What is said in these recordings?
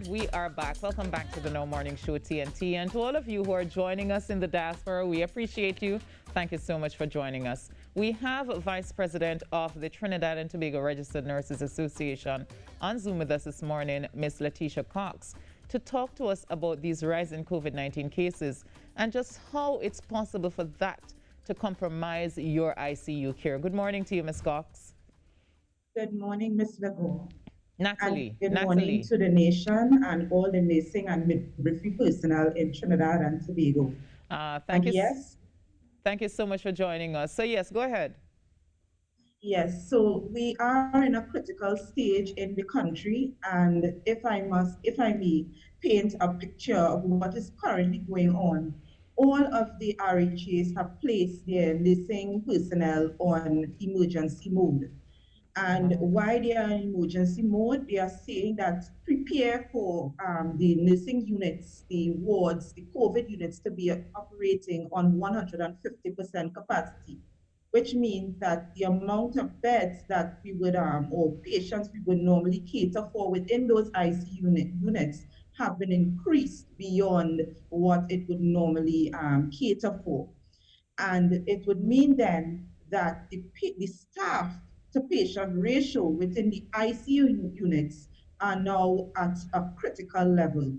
we are back. Welcome back to the No Morning Show T&T. And to all of you who are joining us in the diaspora, we appreciate you. Thank you so much for joining us. We have Vice President of the Trinidad and Tobago Registered Nurses Association on Zoom with us this morning, Ms. Letitia Cox, to talk to us about these rising COVID-19 cases and just how it's possible for that to compromise your ICU care. Good morning to you, Ms. Cox. Good morning, Ms. Legore. Natalee. And good morning to the nation and all the nursing and midwifery personnel in Trinidad and Tobago. Thank you so much for joining us. So yes, go ahead. Yes, so we are in a critical stage in the country, and if I may paint a picture of what is currently going on, all of the RHAs have placed their nursing personnel on emergency mode. And why they are in emergency mode, they are saying that prepare for the nursing units, the wards, the COVID units to be operating on 150% capacity, which means that the amount of beds that we would, or patients we would normally cater for within those ICU units have been increased beyond what it would normally cater for. And it would mean then that the staff to patient ratio within the ICU units are now at a critical level.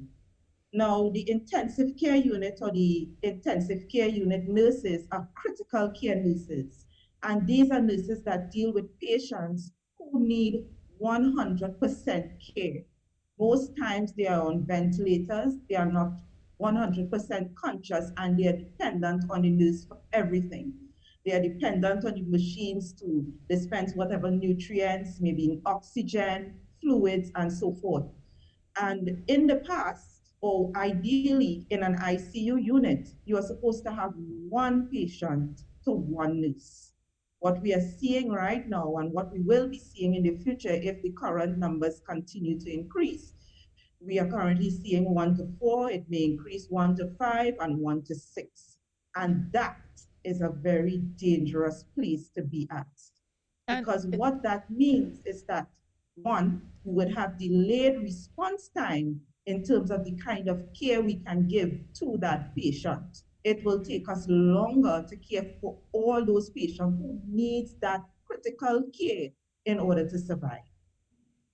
Now, the intensive care unit or the intensive care unit nurses are critical care nurses. And these are nurses that deal with patients who need 100% care. Most times they are on ventilators, they are not 100% conscious, and they are dependent on the nurse for everything. They are dependent on the machines to dispense whatever nutrients, maybe oxygen, fluids, and so forth. And in the past, or ideally in an ICU unit, you are supposed to have one patient to one nurse. What we are seeing right now and what we will be seeing in the future if the current numbers continue to increase, we are currently seeing 1 to 4, it may increase 1 to 5 and 1 to 6. And that is a very dangerous place to be at. Because what that means is that, one, we would have delayed response time in terms of the kind of care we can give to that patient. It will take us longer to care for all those patients who need that critical care in order to survive.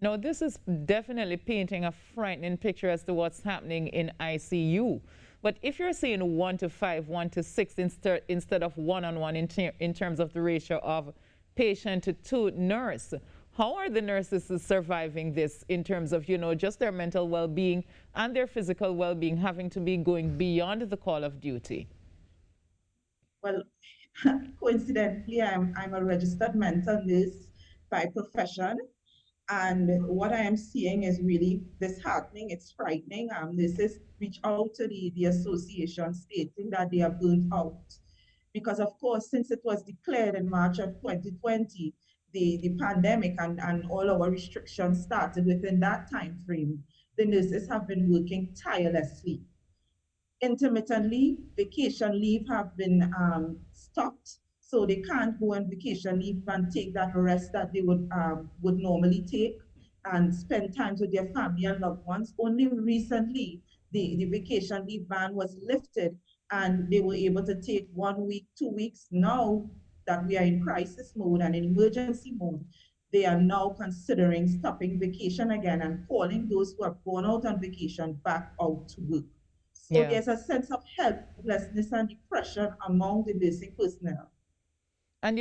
No, this is definitely painting a frightening picture as to what's happening in ICU. But if you're saying 1 to 5, 1 to 6 instead of one-on-one in terms of the ratio of patient to nurse, how are the nurses surviving this in terms of, just their mental well-being and their physical well-being having to be going beyond the call of duty? Well, coincidentally, I'm a registered mental nurse by profession. And what I am seeing is really disheartening. It's frightening. Nurses reach out to the association stating that they are burnt out. Because of course, since it was declared in March of 2020, the pandemic and all our restrictions started within that time frame, the nurses have been working tirelessly. Intermittently, vacation leave have been stopped. So they can't go on vacation leave and take that rest that they would normally take and spend time with their family and loved ones. Only recently, the vacation leave ban was lifted and they were able to take 1 week, 2 weeks. Now that we are in crisis mode and in emergency mode, they are now considering stopping vacation again and calling those who have gone out on vacation back out to work. So there's a sense of helplessness and depression among the nursing personnel. And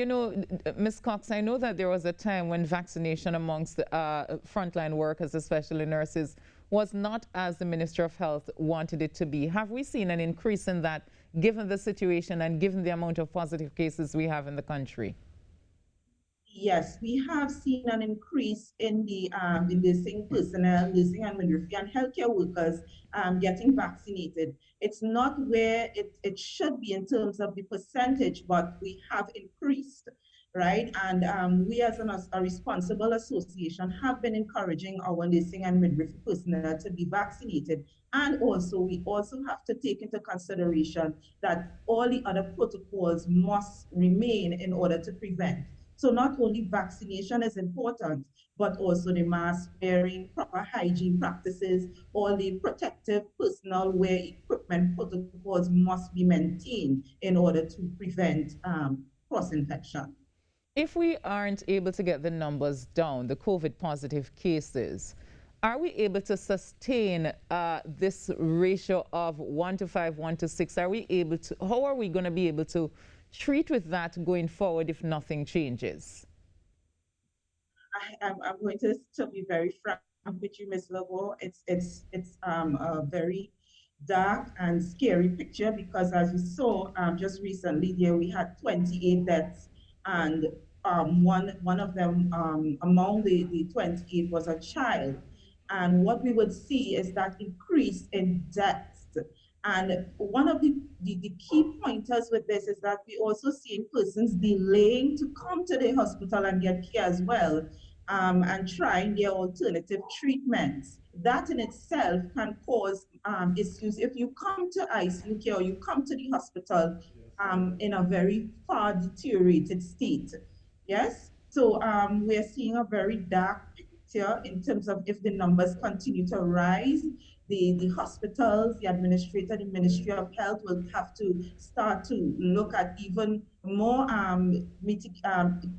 Ms. Cox, I know that there was a time when vaccination amongst frontline workers, especially nurses, was not as the Minister of Health wanted it to be. Have we seen an increase in that, given the situation and given the amount of positive cases we have in the country? Yes, we have seen an increase in the nursing personnel, nursing and midwifery and healthcare workers getting vaccinated. It's not where it should be in terms of the percentage, but we have increased, right? And we as a responsible association have been encouraging our nursing and midwifery personnel to be vaccinated. And also, we also have to take into consideration that all the other protocols must remain in order to prevent. So not only vaccination is important, but also the mask wearing, proper hygiene practices, all the protective personal wear equipment protocols must be maintained in order to prevent cross-infection. If we aren't able to get the numbers down, the COVID positive cases, are we able to sustain this ratio of 1 to 5, 1 to 6? Are we able to, how are we going to be able to treat with that going forward if nothing changes? I'm going to be very frank with you, Ms. Legore. It's a very dark and scary picture because, as you saw just recently, there we had 28 deaths, and one of them among the 28 was a child. And what we would see is that increase in deaths. And one of the key pointers with this is that we also see persons delaying to come to the hospital and get care as well, and trying their alternative treatments. That in itself can cause issues if you come to ICU care or you come to the hospital in a very far deteriorated state. Yes? So we're seeing a very dark picture in terms of if the numbers continue to rise, the hospitals, the administrator, the Ministry of Health will have to start to look at even more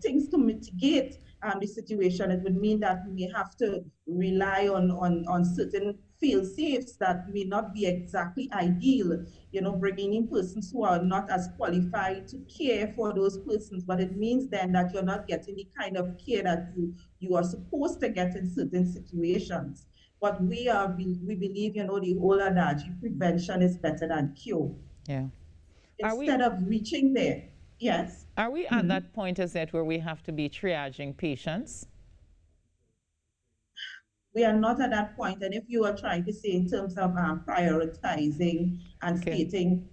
things to mitigate the situation. It would mean that we may have to rely on certain fail safes that may not be exactly ideal, bringing in persons who are not as qualified to care for those persons. But it means then that you're not getting the kind of care that you are supposed to get in certain situations. But we believe, the whole adage, prevention is better than cure. Yeah. Are we Instead of reaching there, yes. are we at Mhm. that point as yet where we have to be triaging patients? We are not at that point. And if you are trying to say in terms of prioritizing and Okay. stating,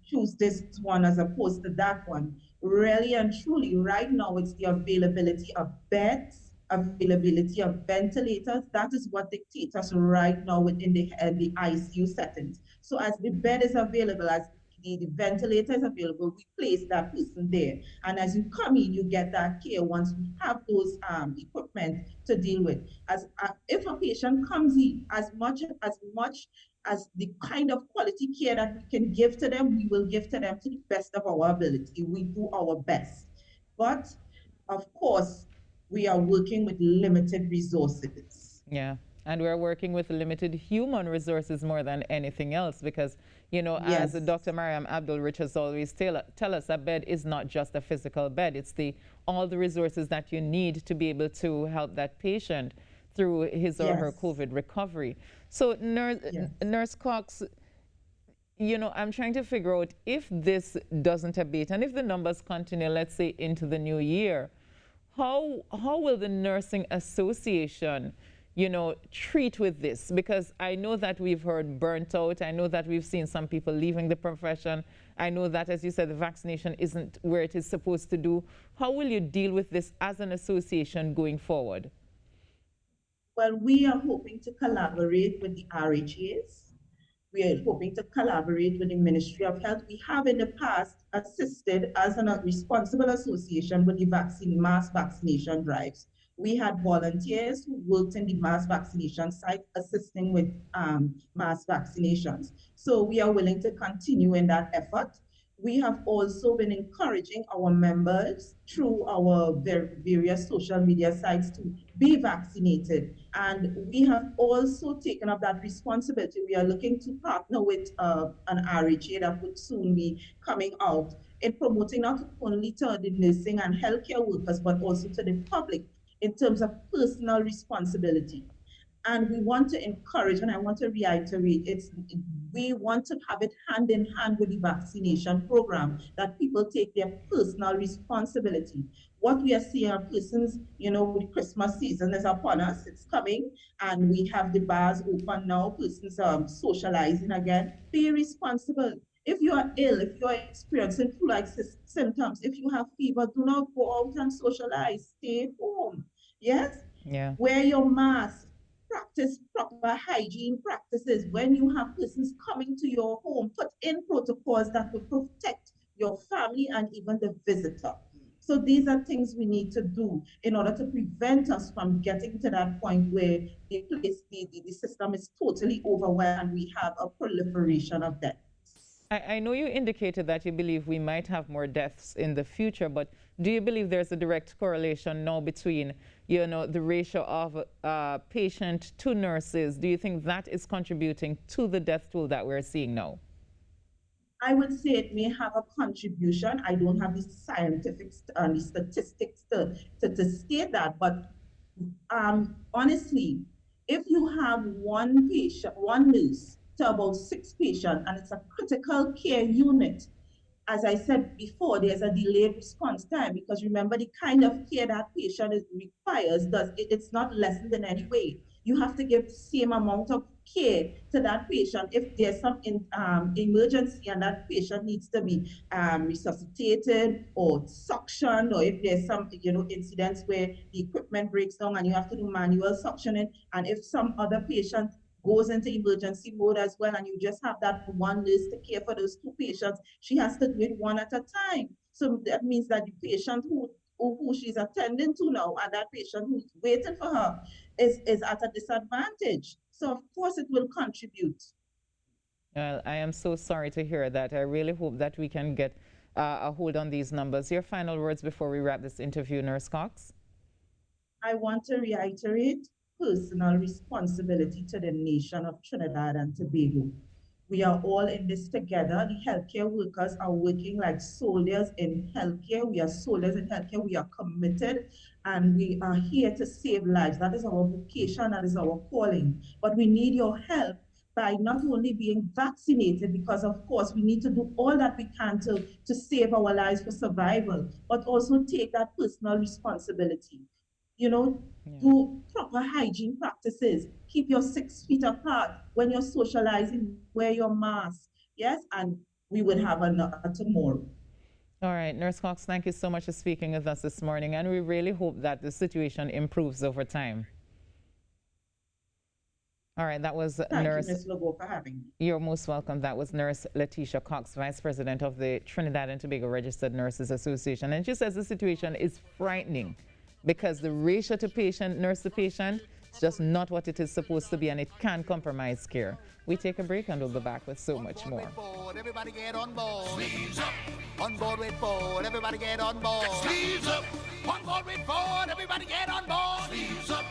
choose this one as opposed to that one, really and truly, right now it's the availability of beds, availability of ventilators. That is what dictates us right now within the ICU settings. So as the bed is available, as the ventilator is available, we place that person there. And as you come in, you get that care once we have those equipment to deal with. As if a patient comes in, as the kind of quality care that we can give to them, we will give to them to the best of our ability. We do our best. But of course, we are working with limited resources. Yeah. And we're working with limited human resources more than anything else because, as Yes, Dr. Mariam Abdul Richards always tell us, a bed is not just a physical bed. It's all the resources that you need to be able to help that patient through his or her yes, COVID recovery. So, yes. Nurse Cox, I'm trying to figure out if this doesn't abate and if the numbers continue, let's say, into the new year, how will the Nursing Association, treat with this? Because I know that we've heard burnt out. I know that we've seen some people leaving the profession. I know that, as you said, the vaccination isn't where it is supposed to do. How will you deal with this as an association going forward? Well, we are hoping to collaborate with the RHAs. We are hoping to collaborate with the Ministry of Health. We have in the past assisted as a responsible association with the mass vaccination drives. We had volunteers who worked in the mass vaccination site assisting with mass vaccinations. So we are willing to continue in that effort. We have also been encouraging our members through our various social media sites to be vaccinated. And we have also taken up that responsibility. We are looking to partner with an RHA that would soon be coming out in promoting not only to the nursing and healthcare workers, but also to the public in terms of personal responsibility. And we want to encourage, and I want to reiterate, we want to have it hand in hand with the vaccination program, that people take their personal responsibility. What we are seeing are persons, the Christmas season is upon us, it's coming, and we have the bars open now, persons socializing again. Be responsible. If you are ill, if you are experiencing flu-like symptoms, if you have fever, do not go out and socialize. Stay home. Yes? Yeah. Wear your mask, practice proper hygiene practices. When you have persons coming to your home, put in protocols that will protect your family and even the visitor. So these are things we need to do in order to prevent us from getting to that point where the system is totally overwhelmed and we have a proliferation of deaths. I know you indicated that you believe we might have more deaths in the future, but do you believe there's a direct correlation now between, the ratio of patient to nurses? Do you think that is contributing to the death toll that we're seeing now? I would say it may have a contribution. I don't have the scientific and the statistics to state that, but honestly, if you have one patient, one nurse to about 6 patients, and it's a critical care unit, as I said before, there's a delayed response time because remember the kind of care that patient requires it's not lessened in any way. You have to give the same amount of care to that patient if there's some emergency and that patient needs to be resuscitated or suctioned, or if there's some incidents where the equipment breaks down and you have to do manual suctioning, and if some other patient goes into emergency mode as well, and you just have that one nurse to care for those 2 patients, she has to do it one at a time. So that means that the patient who she's attending to now and that patient who's waiting for her is at a disadvantage. So of course it will contribute. Well, I am so sorry to hear that. I really hope that we can get a hold on these numbers. Your final words before we wrap this interview, Nurse Cox? I want to reiterate personal responsibility to the nation of Trinidad and Tobago. We are all in this together. The healthcare workers are working like soldiers in healthcare. We are soldiers in healthcare. We are committed and we are here to save lives. That is our vocation, that is our calling. But we need your help by not only being vaccinated, because of course we need to do all that we can to save our lives for survival, but also take that personal responsibility. Do proper hygiene practices. Keep your 6 feet apart. When you're socializing, wear your mask. Yes, and we will have a tomorrow. All right, Nurse Cox, thank you so much for speaking with us this morning, and we really hope that the situation improves over time. All right, that was Thank you, Ms. Legore, for having me. You're most welcome. That was Nurse Letitia Cox, Vice President of the Trinidad and Tobago Registered Nurses Association. And she says the situation is frightening because the ratio to patient, nurse to patient, is just not what it is supposed to be, and it can compromise care. We take a break and we'll be back with so much more. Everybody get on board. Sleeves up. On board with Ford. Everybody get on board. Sleeves up. On board with Ford. Everybody get on board. Sleeves up.